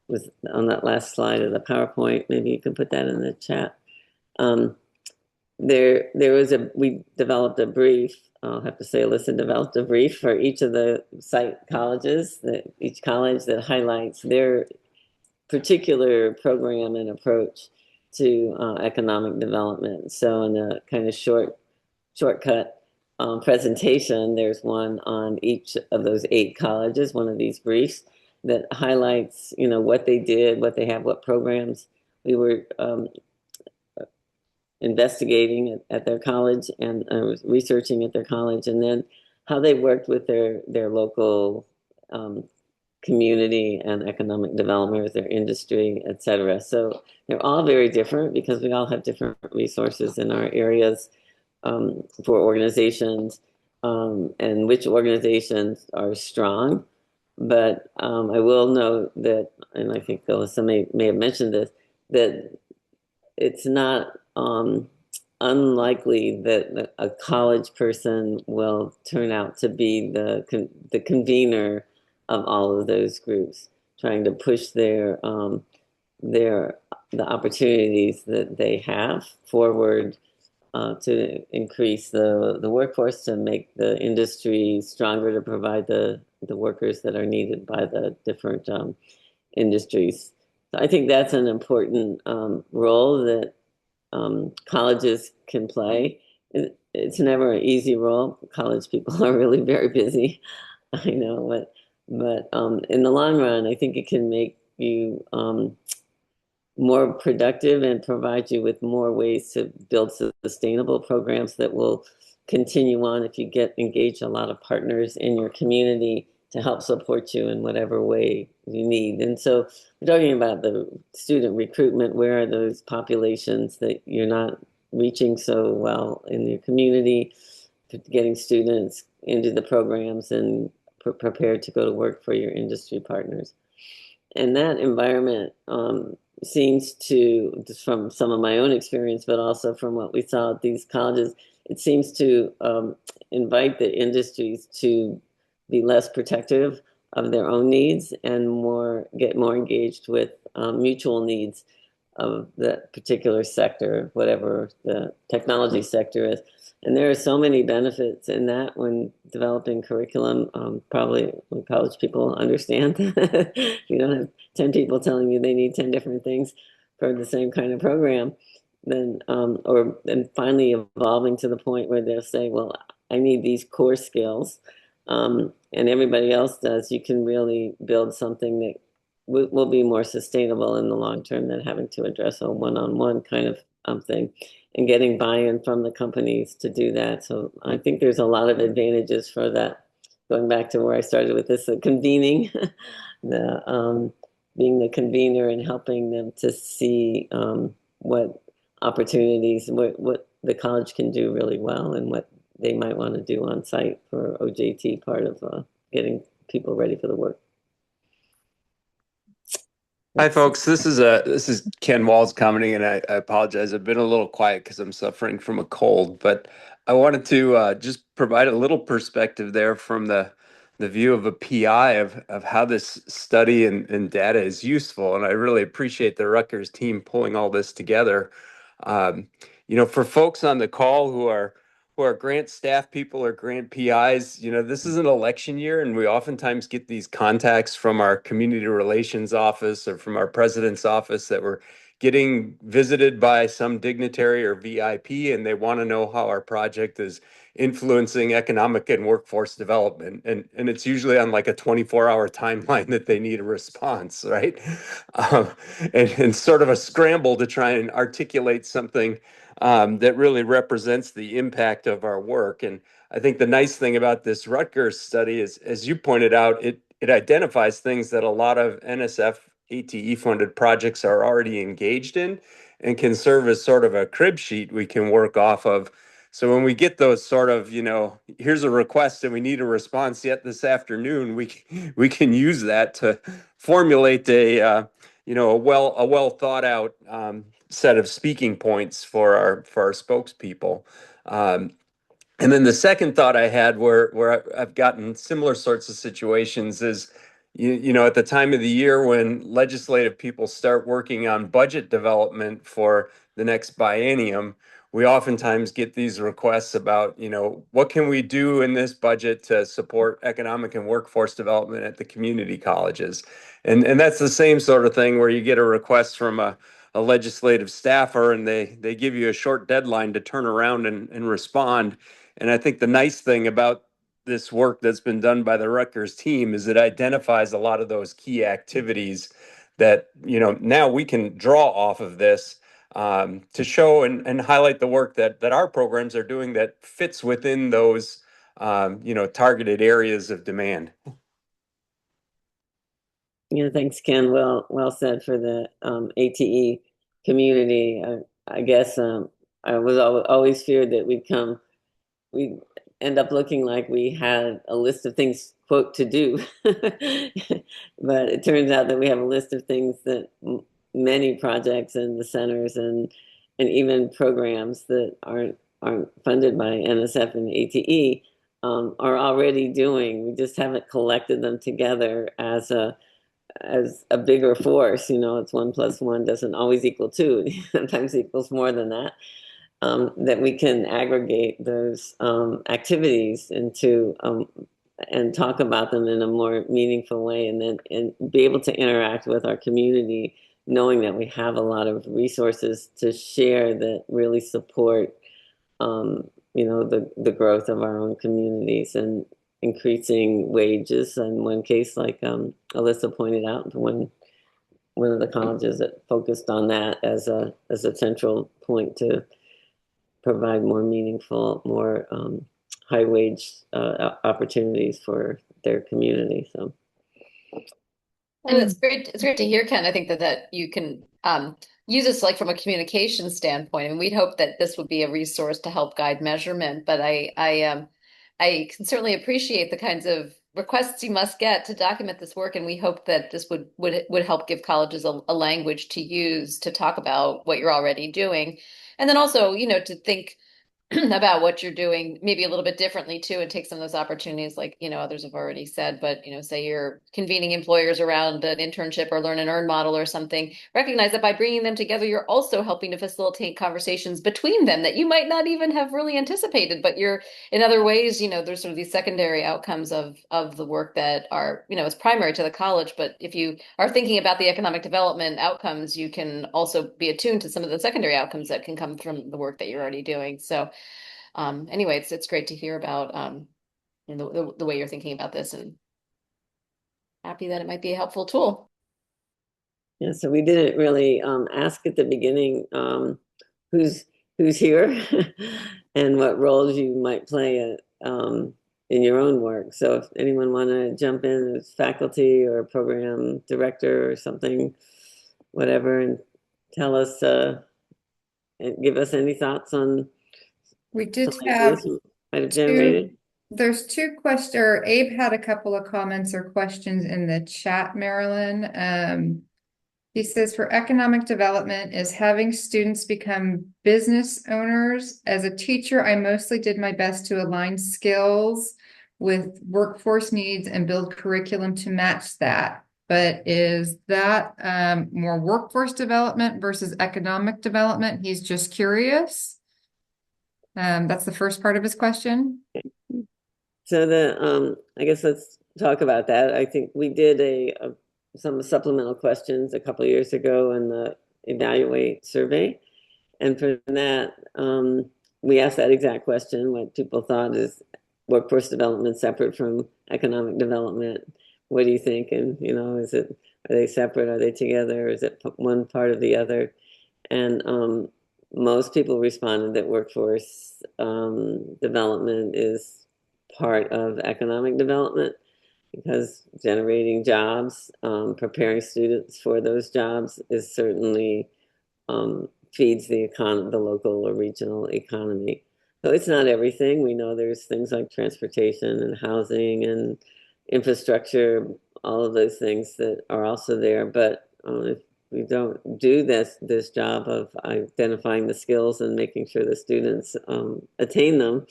was on that last slide of the PowerPoint. Maybe you can put that in the chat. We developed a brief. I'll have to say Alysa developed a brief for each of the site colleges, each college that highlights their particular program and approach to economic development. So in a kind of shortcut presentation, there's one on each of those 8 colleges, one of these briefs that highlights, what they did, what they have, what programs we were investigating at their college and researching at their college, and then how they worked with their local community and economic development with their industry, et cetera. So they're all very different because we all have different resources in our areas for organizations and which organizations are strong. But I will note that, and I think Alysa may have mentioned this, that it's not unlikely that a college person will turn out to be the convener of all of those groups, trying to push the opportunities that they have forward to increase the workforce, to make the industry stronger, to provide the workers that are needed by the different industries. So I think that's an important role that colleges can play. It's never an easy role. College people are really very busy, I know, but in the long run, I think it can make you more productive and provide you with more ways to build sustainable programs that will continue on if you engage a lot of partners in your community to help support you in whatever way you need. And so we're talking about the student recruitment. Where are those populations that you're not reaching so well in your community, getting students into the programs and prepared to go to work for your industry partners? And that environment seems to, just from some of my own experience, but also from what we saw at these colleges, it seems to invite the industries to be less protective of their own needs and get more engaged with mutual needs of the particular sector, whatever the technology sector is. And there are so many benefits in that when developing curriculum. Probably when college people understand that you don't have 10 people telling you they need 10 different things for the same kind of program, then and finally evolving to the point where they'll say, well, I need these core skills, and everybody else does. You can really build something that will be more sustainable in the long term than having to address a one-on-one kind of thing, and getting buy-in from the companies to do that. So I think there's a lot of advantages for that. Going back to where I started with this, convening, being the convener and helping them to see what opportunities, what the college can do really well and what they might want to do on site for OJT, part of getting people ready for the work. Hi, folks. This is Ken Walls commenting, and I apologize. I've been a little quiet because I'm suffering from a cold, but I wanted to just provide a little perspective there from the view of a PI of how this study and data is useful. And I really appreciate the Rutgers team pulling all this together. For folks on the call who are grant staff people or grant PIs, this is an election year, and we oftentimes get these contacts from our community relations office or from our president's office that we're getting visited by some dignitary or VIP, and they want to know how our project is influencing economic and workforce development. And it's usually on like a 24-hour timeline that they need a response, right? And sort of a scramble to try and articulate something that really represents the impact of our work. And I think the nice thing about this Rutgers study is, as you pointed out, it identifies things that a lot of NSF ATE funded projects are already engaged in and can serve as sort of a crib sheet we can work off of So when we get those sort of, here's a request and we need a response yet this afternoon, we can use that to formulate a well thought out set of speaking points for our spokespeople. And then the second thought I had, where I've gotten similar sorts of situations, is at the time of the year when legislative people start working on budget development for the next biennium, we oftentimes get these requests about, what can we do in this budget to support economic and workforce development at the community colleges? And that's the same sort of thing where you get a request from a legislative staffer and they give you a short deadline to turn around and respond. And I think the nice thing about this work that's been done by the Rutgers team is it identifies a lot of those key activities that, now we can draw off of this to show and highlight the work that our programs are doing that fits within those, targeted areas of demand. Thanks, Ken. Well said for the ATE community. I guess I was always feared that we'd end up looking like we had a list of things, quote, to do. But it turns out that we have a list of things that many projects in the centers and even programs that aren't funded by NSF and ATE are already doing. We just haven't collected them together as a bigger force. It's 1 + 1 doesn't always equal 2. Sometimes equals more than that. That we can aggregate those activities into and talk about them in a more meaningful way, and be able to interact with our community, knowing that we have a lot of resources to share that really support, the growth of our own communities and increasing wages. In one case, like Alysa pointed out, one of the colleges that focused on that as a central point to provide more meaningful, more high wage opportunities for their community. So, and it's great to hear, Ken. I think that you can use this like from a communication standpoint, and we'd hope that this would be a resource to help guide measurement. But I can certainly appreciate the kinds of requests you must get to document this work, and we hope that this would help give colleges a language to use to talk about what you're already doing. And then also, to think about what you're doing maybe a little bit differently too, and take some of those opportunities like, others have already said, but, say you're convening employers around an internship or learn and earn model or something, recognize that by bringing them together, you're also helping to facilitate conversations between them that you might not even have really anticipated, but you're in other ways, there's sort of these secondary outcomes of the work that are, is primary to the college. But if you are thinking about the economic development outcomes, you can also be attuned to some of the secondary outcomes that can come from the work that you're already doing. So anyway, it's great to hear about the way you're thinking about this, and happy that it might be a helpful tool. Yeah, so we didn't really ask at the beginning who's here and what roles you might play in your own work. So if anyone want to jump in as faculty or program director or something, whatever, and tell us and give us any thoughts on. We did have might have generated. There's 2 questions, or Abe had a couple of comments or questions in the chat, Marilyn. He says, for economic development, is having students become business owners. As a teacher, I mostly did my best to align skills with workforce needs and build curriculum to match that. But is that more workforce development versus economic development? He's just curious. That's the first part of his question. So I guess let's talk about that. I think we did some supplemental questions a couple of years ago in the Evaluate survey. And for that, we asked that exact question, what people thought is workforce development separate from economic development. What do you think? And, are they separate? Are they together? Is it one part or the other? And most people responded that workforce development is part of economic development, because generating jobs, preparing students for those jobs is certainly feeds the local or regional economy. So it's not everything. We know there's things like transportation and housing and infrastructure, all of those things that are also there. But if we don't do this job of identifying the skills and making sure the students attain them,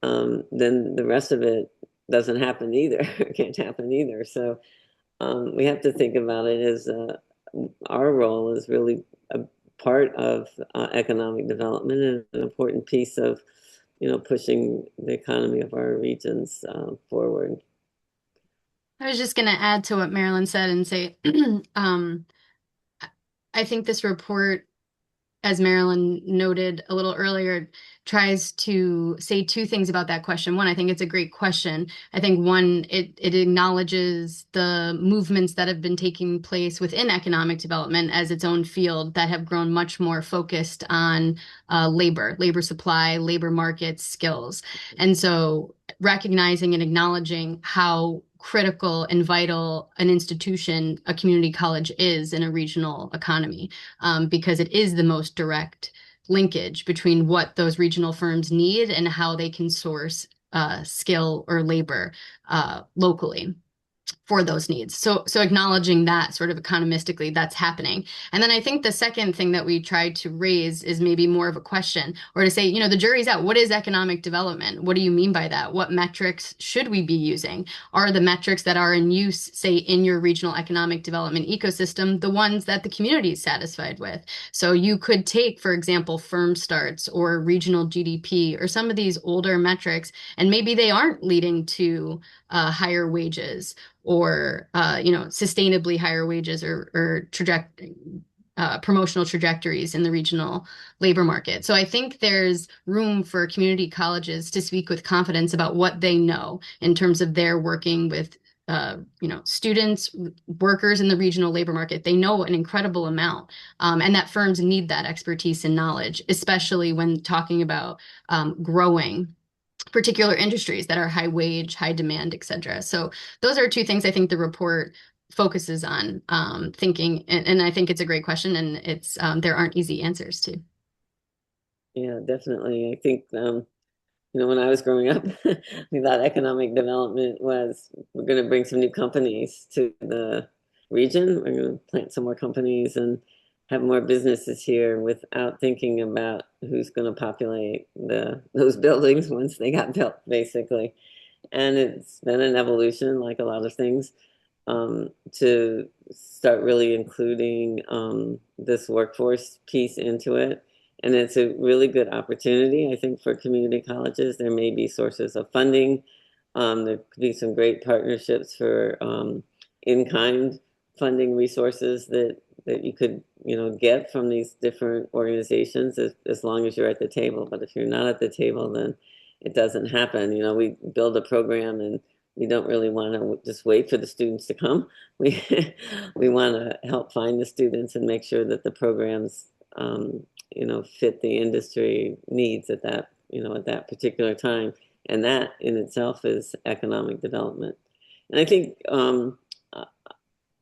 then the rest of it doesn't happen either. It can't happen either. So we have to think about it as our role is really a part of economic development and an important piece of, pushing the economy of our regions forward. I was just going to add to what Marilyn said and say, um, I think this report, as Marilyn noted a little earlier, tries to say two things about that question. One, I think it's a great question. I think one, it acknowledges the movements that have been taking place within economic development as its own field that have grown much more focused on labor supply, labor markets, skills. And so recognizing and acknowledging how critical and vital an institution, a community college is in a regional economy, because it is the most direct linkage between what those regional firms need and how they can source skill or labor locally for those needs. So acknowledging that sort of economistically that's happening. And then I think the second thing that we tried to raise is maybe more of a question, or to say, the jury's out. What is economic development? What do you mean by that? What metrics should we be using? Are the metrics that are in use, say, in your regional economic development ecosystem, the ones that the community is satisfied with? So you could take, for example, firm starts or regional GDP or some of these older metrics, and maybe they aren't leading to higher wages or sustainably higher wages or promotional trajectories in the regional labor market. So I think there's room for community colleges to speak with confidence about what they know in terms of their working with students, workers in the regional labor market. They know an incredible amount, and that firms need that expertise and knowledge, especially when talking about growing particular industries that are high wage, high demand, et cetera. So those are two things I think the report focuses on thinking, and I think it's a great question, and it's there aren't easy answers to. Yeah, definitely. I think, when I was growing up, we thought economic development was we're going to bring some new companies to the region. We're going to plant some more companies and have more businesses here without thinking about who's going to populate those buildings once they got built, basically. And it's been an evolution, like a lot of things, to start really including this workforce piece into it. And it's a really good opportunity, I think, for community colleges. There may be sources of funding. There could be some great partnerships for in-kind funding resources that you could, get from these different organizations as long as you're at the table. But if you're not at the table, then it doesn't happen. We build a program and we don't really want to just wait for the students to come. We we want to help find the students and make sure that the programs fit the industry needs at that particular time. And that in itself is economic development. And I think I'm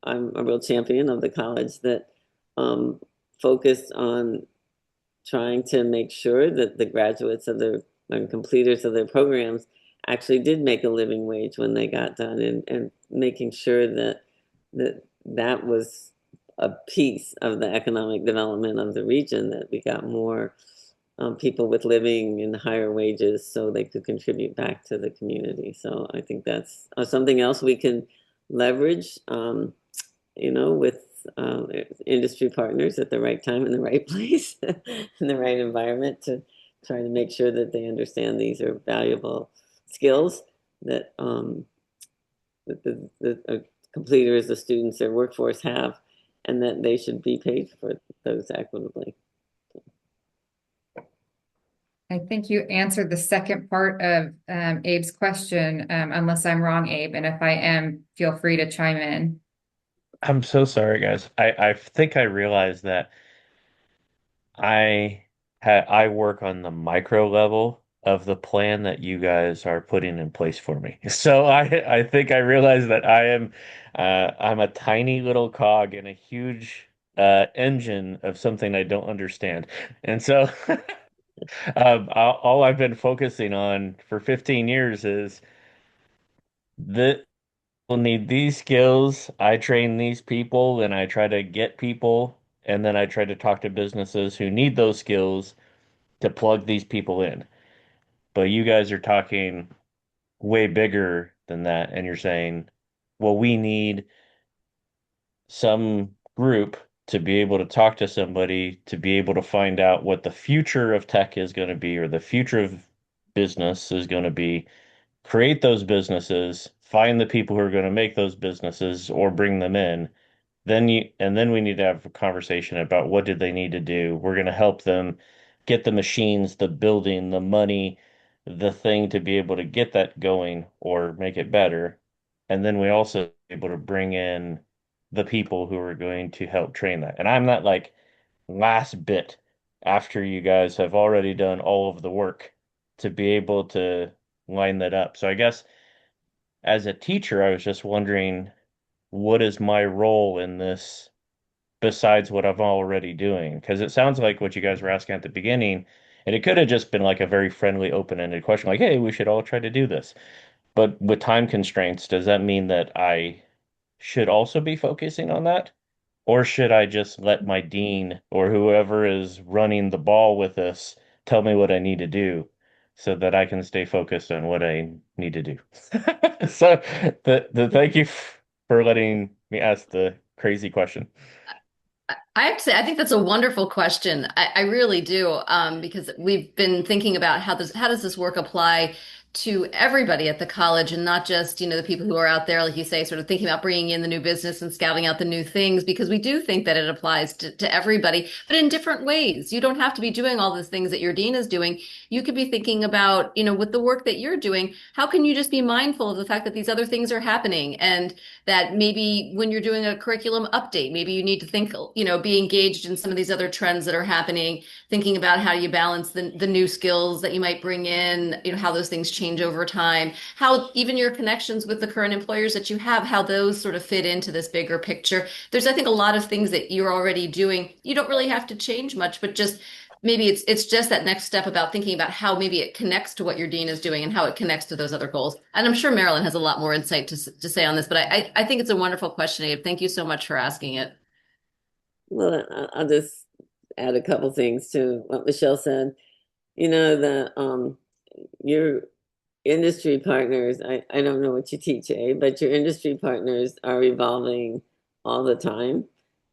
a real champion of the college that focused on trying to make sure that the graduates of their and completers of their programs actually did make a living wage when they got done, and making sure that was a piece of the economic development of the region, that we got more people with living in higher wages so they could contribute back to the community. So I think that's something else we can leverage, with industry partners at the right time in the right place in the right environment to try to make sure that they understand these are valuable skills that the completers, the students, their workforce have, and that they should be paid for those equitably. I think you answered the second part of Abe's question, unless I'm wrong, Abe, and if I am, feel free to chime in. I'm so sorry, guys. I think I realized that I work on the micro level of the plan that you guys are putting in place for me. So I think I realized that I'm a tiny little cog in a huge engine of something I don't understand. And so All I've been focusing on for 15 years is that we'll need these skills. I train these people and I try to get people, and then I try to talk to businesses who need those skills to plug these people in. But you guys are talking way bigger than that, and you're saying, well, we need some group to be able to talk to somebody to be able to find out what the future of tech is going to be or the future of business is going to be, create those businesses, find the people who are going to make those businesses or bring them in. Then we need to have a conversation about what did they need to do. We're going to help them get the machines, the building, the money, the thing to be able to get that going or make it better. And then we also able to bring in the people who are going to help train that. And I'm not like last bit after you guys have already done all of the work to be able to line that up. So I guess as a teacher, I was just wondering, what is my role in this besides what I'm already doing? Because it sounds like what you guys were asking at the beginning, and it could have just been like a very friendly, open-ended question, like, hey, we should all try to do this. But with time constraints, does that mean that I should also be focusing on that? Or should I just let my dean or whoever is running the ball with this tell me what I need to do so that I can stay focused on what I need to do? So the thank you for letting me ask the crazy question. I have to say, I think that's a wonderful question. I really do, because we've been thinking about how does this work apply to everybody at the college and not just, the people who are out there, like you say, sort of thinking about bringing in the new business and scouting out the new things, because we do think that it applies to everybody, but in different ways. You don't have to be doing all those things that your dean is doing. You could be thinking about, with the work that you're doing, how can you just be mindful of the fact that these other things are happening, and that maybe when you're doing a curriculum update, maybe you need to think, be engaged in some of these other trends that are happening, thinking about how you balance the new skills that you might bring in, how those things change over time, how even your connections with the current employers that you have, how those sort of fit into this bigger picture. There's, I think, a lot of things that you're already doing. You don't really have to change much, but just maybe it's just that next step about thinking about how maybe it connects to what your dean is doing and how it connects to those other goals. And I'm sure Marilyn has a lot more insight to say on this, but I think it's a wonderful question, Abe. Thank you so much for asking it. Well, I'll just add a couple things to what Michelle said. Your industry partners, I don't know what you teach, but your industry partners are evolving all the time.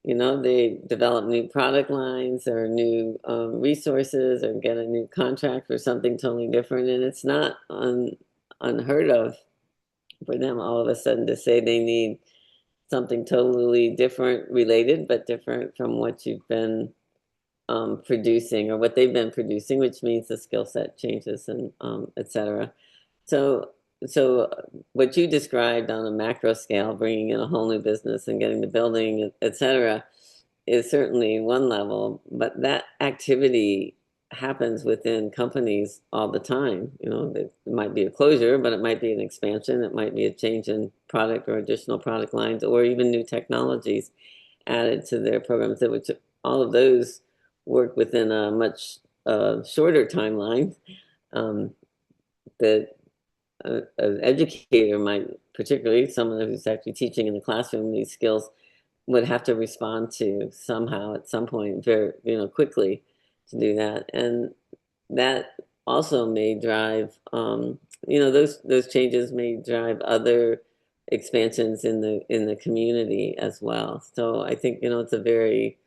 They develop new product lines or new resources or get a new contract for something totally different. And it's not unheard of for them all of a sudden to say they need something totally different, related, but different from what you've been producing or what they've been producing, which means the skill set changes and et cetera. So, so what you described on a macro scale, bringing in a whole new business and getting the building, et cetera, is certainly one level, but that activity happens within companies all the time. It might be a closure, but it might be an expansion. It might be a change in product or additional product lines, or even new technologies added to their programs, which all of those work within a much shorter timeline. That an educator might, particularly someone who's actually teaching in the classroom, these skills would have to respond to somehow at some point very quickly to do that. And that also may drive those changes may drive other expansions in the community as well. So I think it's a very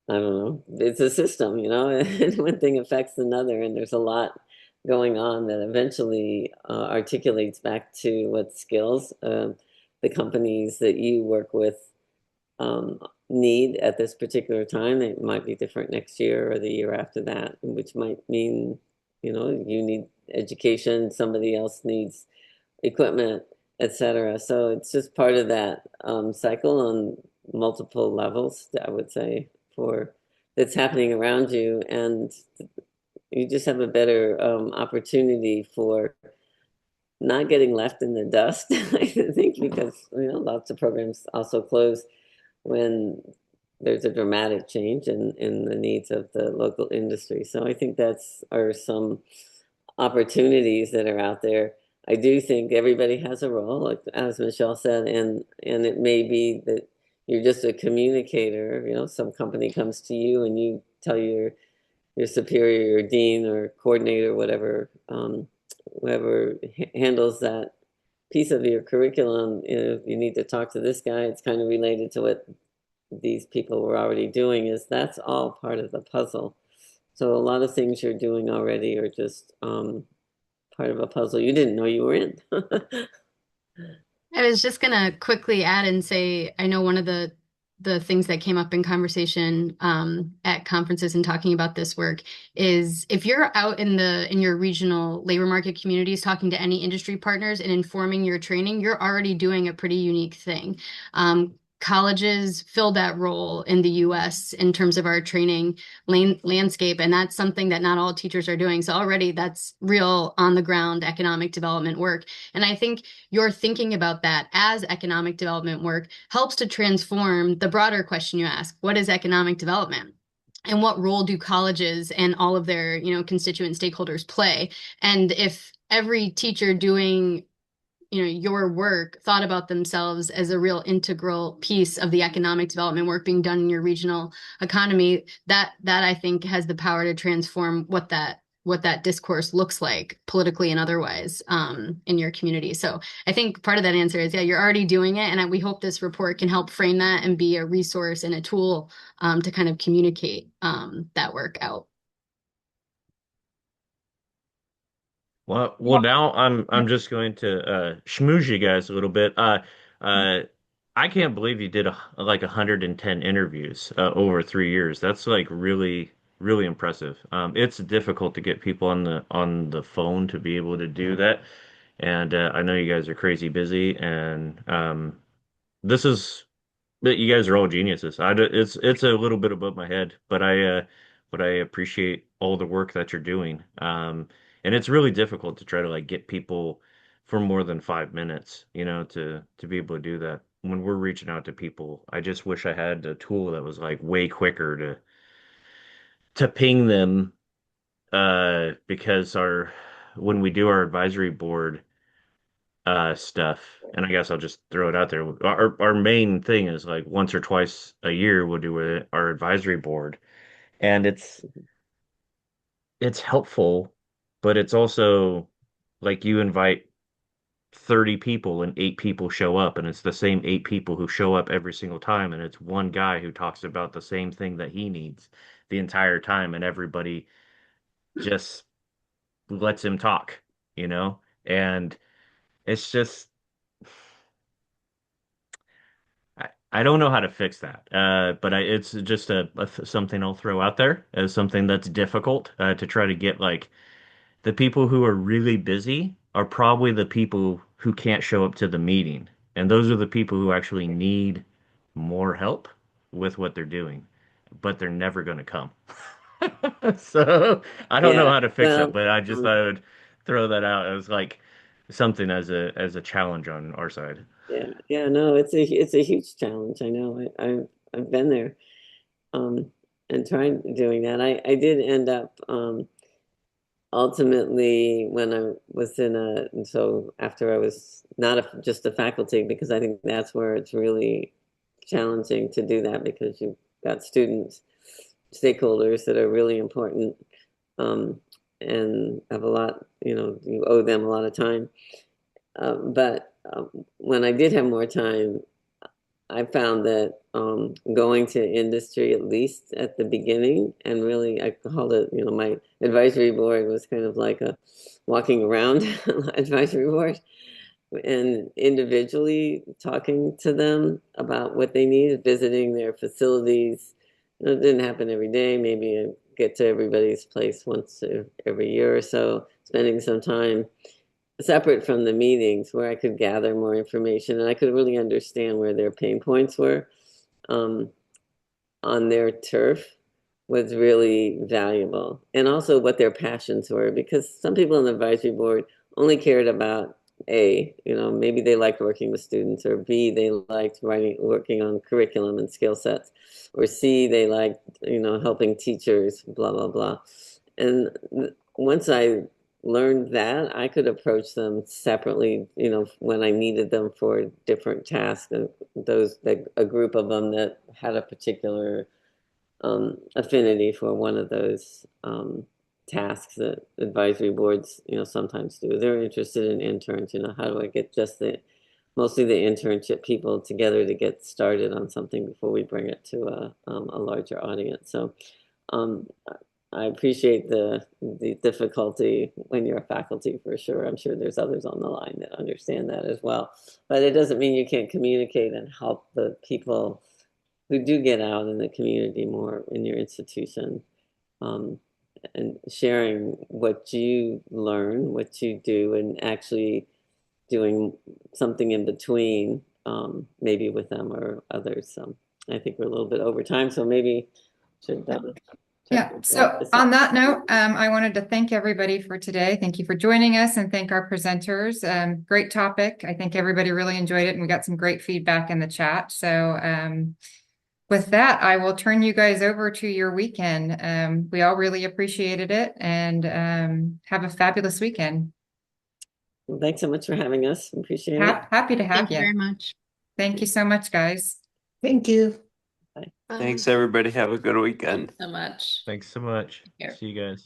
I don't know, it's a system, and one thing affects another, and there's a lot going on that eventually articulates back to what skills the companies that you work with need at this particular time. It might be different next year or the year after that, which might mean, you need education, somebody else needs equipment, etc. So it's just part of that cycle on multiple levels, I would say, for that's happening around you, and you just have a better opportunity for not getting left in the dust. I think because lots of programs also close when there's a dramatic change in the needs of the local industry. So I think are some opportunities that are out there. I do think everybody has a role, like as Michelle said, and it may be that you're just a communicator. You know, some company comes to you and you tell your superior, or dean, or coordinator, whatever, whoever handles that piece of your curriculum. You know, you need to talk to this guy. It's kind of related to what these people were already doing. That's all part of the puzzle. So a lot of things you're doing already are just part of a puzzle you didn't know you were in. I was just gonna quickly add and say, I know one of the things that came up in conversation at conferences and talking about this work is if you're out in your regional labor market communities talking to any industry partners and informing your training, you're already doing a pretty unique thing. Colleges fill that role in the US in terms of our training landscape, and that's something that not all teachers are doing. So already that's real on the ground economic development work. And I think your thinking about that as economic development work helps to transform the broader question you ask: what is economic development? And what role do colleges and all of their, constituent stakeholders play? And if every teacher doing your work thought about themselves as a real integral piece of the economic development work being done in your regional economy, that I think has the power to transform what that discourse looks like politically and otherwise in your community. So I think part of that answer is, yeah, you're already doing it. And we hope this report can help frame that and be a resource and a tool to kind of communicate that work out. Well, now I'm just going to schmooze you guys a little bit. I can't believe you did like 110 interviews over 3 years. That's like really, really impressive. It's difficult to get people on the phone to be able to do that, and I know you guys are crazy busy, and this is but you guys are all geniuses. It's a little bit above my head, but I appreciate all the work that you're doing. And it's really difficult to try to like get people for more than 5 minutes, to be able to do that. When we're reaching out to people, I just wish I had a tool that was like way quicker to ping them. Because our when we do our advisory board stuff, and I guess I'll just throw it out there. Our main thing is like once or twice a year we'll do our advisory board, and it's helpful, but it's also like you invite 30 people and 8 people show up, and it's the same 8 people who show up every single time, and it's one guy who talks about the same thing that he needs the entire time, and everybody just lets him talk, and it's just I don't know how to fix that, but it's just something I'll throw out there as something that's difficult to try to get. Like the people who are really busy are probably the people who can't show up to the meeting, and those are the people who actually need more help with what they're doing, but they're never going to come. So I don't know Yeah, how to fix that, well, but I just thought I would throw that out as like something as a challenge on our side. yeah, no, it's a huge challenge. I know. I've been there, um, and trying doing that. I did end up ultimately when I was and so after I was not just a faculty, because I think that's where it's really challenging to do that, because you've got students, stakeholders that are really important, um, and have a lot. You owe them a lot of time. But when I did have more time, I found that going to industry, at least at the beginning, and really I called it, my advisory board was kind of like a walking around advisory board, and individually talking to them about what they need, visiting their facilities. It didn't happen every day. Maybe I get to everybody's place once every year or so, spending some time separate from the meetings where I could gather more information and I could really understand where their pain points were um, on their turf was really valuable. And also what their passions were, because some people on the advisory board only cared about A, maybe they liked working with students, or B, they liked working on curriculum and skill sets, or C, they liked, helping teachers, blah, blah, blah. And once I learned that, I could approach them separately, when I needed them for different tasks, and a group of them that had a particular affinity for one of those tasks that advisory boards, sometimes do. They're interested in interns, how do I get mostly the internship people together to get started on something before we bring it to a larger audience. So I appreciate the difficulty when you're a faculty, for sure. I'm sure there's others on the line that understand that as well. But it doesn't mean you can't communicate and help the people who do get out in the community more in your institution, and sharing what you learn, what you do, and actually doing something in between, maybe with them or others. So I think we're a little bit over time, so maybe should Yeah. So on that note, I wanted to thank everybody for today. Thank you for joining us, and thank our presenters. Great topic. I think everybody really enjoyed it, and we got some great feedback in the chat. So with that, I will turn you guys over to your weekend. We all really appreciated it, and have a fabulous weekend. Well, thanks so much for having us. Appreciate it. Happy to have Thank you you. very much. Thank you so much, guys. Thank you. Bye. Thanks, everybody. Have a good weekend. So much. Thanks so much. Here. See you guys.